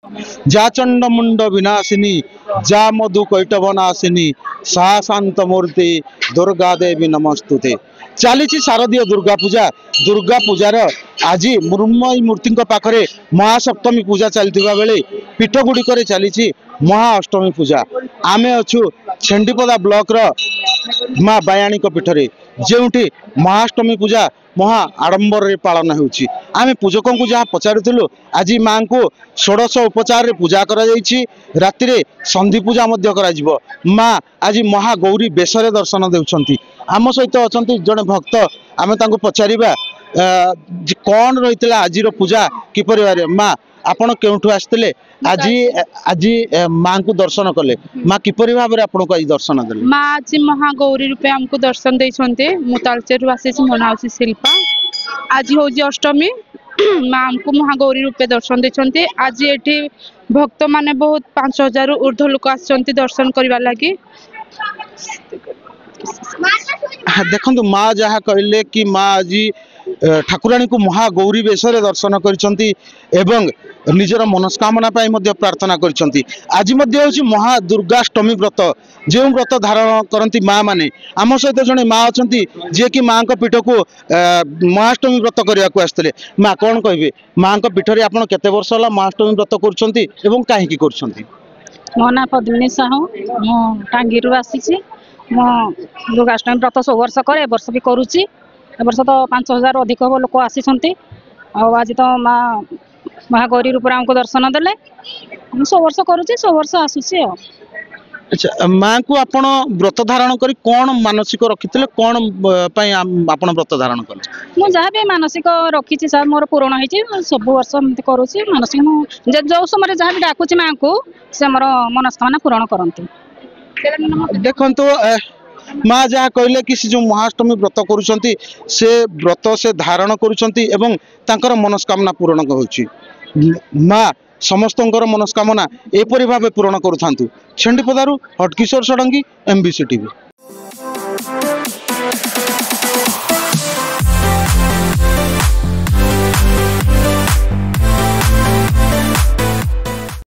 जा चंड मुंड विनाशिनी जा मधु कैटवनाशिनी सा शांत मूर्ति दुर्गा देवी नमस्तुते। चली शारदीय दुर्गा पूजार आज मृण्मयी मूर्ति पाखरे महासप्तमी पूजा चलता बेले पीठ गुड़िक चली महाअष्टमी पूजा। आमे अच्छु छेंडीपदा ब्लॉक माँ बायाणी पीठरे जोटी महाअष्टमी पूजा महा आडंबर पालन होउछि। आमे पूजकों को जहाँ पचारूलु आज माँ को षोडश उपचार रे पूजा करा जाइछि। राति रे संधि पूजा मध्य करा जिवो। माँ आज महागौरी बेशरे दर्शन देउछंती। आम सहित अछंती जने भक्त आमे तांको पचारिबा कौन रही आज पूजा किपरि बारे। माँ आपण केउठु आस्तिले आज आज माँ को दर्शन कले माँ किपरि भाबरे आपण को आज दर्शन देले। माँ आज महागौरी रूपे हमको दर्शन देइछन्ते। मु तालचेरु आसीछि मो नाम अछि शिल्पा। आज होजी अष्टमी माँ हमको महागौरी रूपे दर्शन देइछन्ते। आज एठी भक्त माने बहुत 5000 ऊर्ध्व लोक आछन्ते दर्शन करबा लागि। देखंतु माँ जहाँ कहले कि माँ आज ठाकुराणी को महागौरी बेशरे दर्शन करिसंती एवं निजर मनस्कामना पाई मध्य प्रार्थना करिसंती। आज मध्य होछि महादुर्गाष्टमी व्रत जो व्रत धारण करती माँ माने। आम सहित जड़े माँ अछंती जे कि माँ पीठ को महाअष्टमी व्रत करने को आसते। माँ कौन कहे माँ पीठ रे आपण केते वर्ष होला महाअष्टमी व्रत करछंती एवं काहे की करछंती। मो ना पद्मिनी साहू मो टांगीरु आसीछि। मो दुर्गाष्टमी व्रत 100 वर्ष करे वर्ष भी करूछि। ए वर्ष तो 5000 अधिक लोक आसीछंती। आज तो माँ महागौरी रूप हमको दर्शन देले 100 वर्ष करूछि 100 वर्ष आसुछि। अच्छा माँ को आपण व्रत धारण करी कौन मानसिक रखिथिले कौन पई आपण व्रत धारण कले। मु जहाँ भी मानसिक रखी सर मोर पूरण होइछि सब वर्ष एमती करूछि। मानसिक मु जो समय जहाँ भी डाकुछि माँ को से मोर मनस्कामना पूरण करंती। देखंतु माँ जहाँ कहले कि जो महाअष्टमी व्रत करुछंती से व्रत से धारण करुछंती एवं तांकर मनस्कामना पूरण होउछि। माँ समस्तंकर मनस्कामना एपरि भावे पूरण करुथांतु। छेंडीपदारु हटकिशोर षडंगी MBC TV।